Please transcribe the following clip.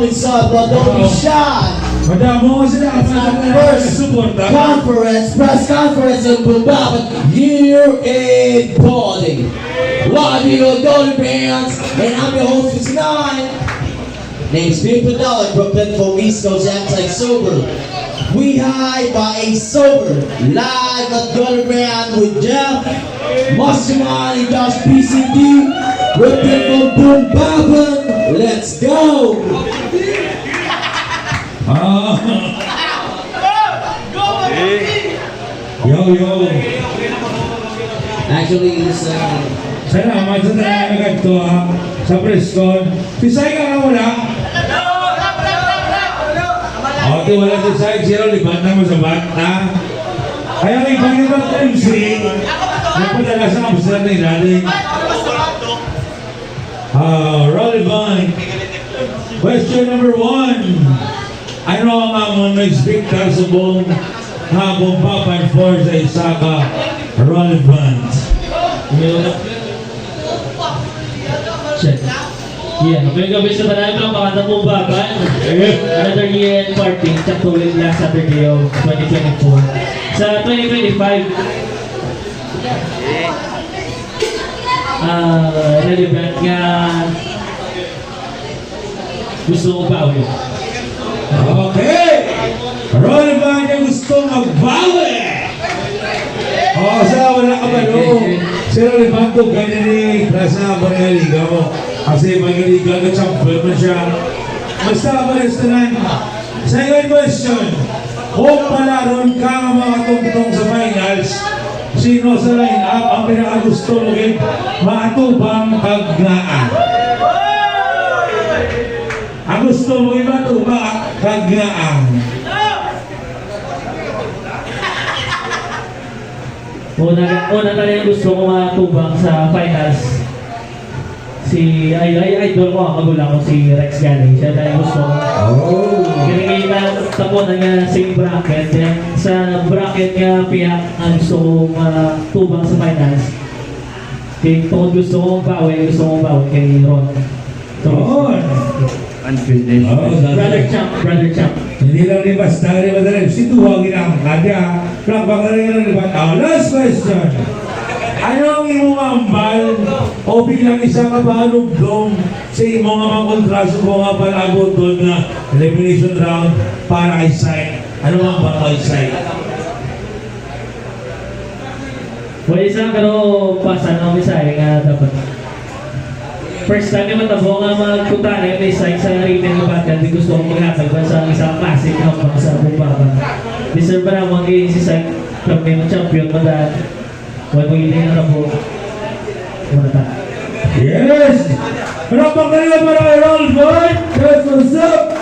inside, but don't be shy. Madamo nga sila. First conference, press conference in Bumbabat, year 8 party. Live here with Golden Bands, and I'm your host for tonight. Name's Big Padella, Brooklyn from East Coast Anti-Sober. We high by a sober, live at Golden Band with Jeff, Mastermind, Josh PCD, Brooklyn from Bumbabat. Let's go! Yo. Actually, this Salamat sa tayo na ganito sa Preston. Pisay ka na wala? Okay, wala sa side. Zero, libat na mo sa bata. Kaya may pangibang MC. Napadala sa kapsal na ilalim. Relevant. Question number 1. Ano ang amon nag-speak ka sa buong habong papan for sa isa ka relevant? Check. Yeah, may gabi sa tanan ng pakata po baban. Another year and party, check ulit last Saturday of 2024. Sa 2025, relevant nga gusto ko pa ulit. Okay! Relevant yung gusto magbawi! Sa wala ka ba no? Si relevant ko ganyan ni Krasa Barangaliga mo. Kasi Barangaliga ka champion mo siya. Basta ka restaurant. Second question. Kung palaron ka ng mga tungtong sa finals, sino sa line-up ang pinakagusto mo rin matubang kagnaan? Ang gusto mo rin matubang kagnaan? Una talagang gusto ko matubang sa finals. Idol ko, ang magulang ko si Rex Galley. Siya talagang gusto ko. Kinigita tapunan nga same bracket. Then sa bracket nga piyak ang gusto ko matubang sa finals. Kaya tungkol gusto kong bawi kay Ron. Brother champ. Hindi lang rin basta rin madalim. Situwagin ang kanya. Plakbakarin rin rin. Last question. Ano ang imumambal o bilang isang kabalugdong sa imong mga kontraso ko nga palabot doon na elimination round para kay Sai? Ano ang para kay Sai? Wala isang pero pasan ang Bisaya nga dapat. First time yung matabo nga magpunta na yung site sa rating ng battle. Di gusto kong maghatag sa isang classic hapang sa Bumbaban. Deserve pa naman ngayon si site kami ng champion madaan. Huwag mo hindi na po. Yes! Pero pang kanila para kay Rolford! That's what's up!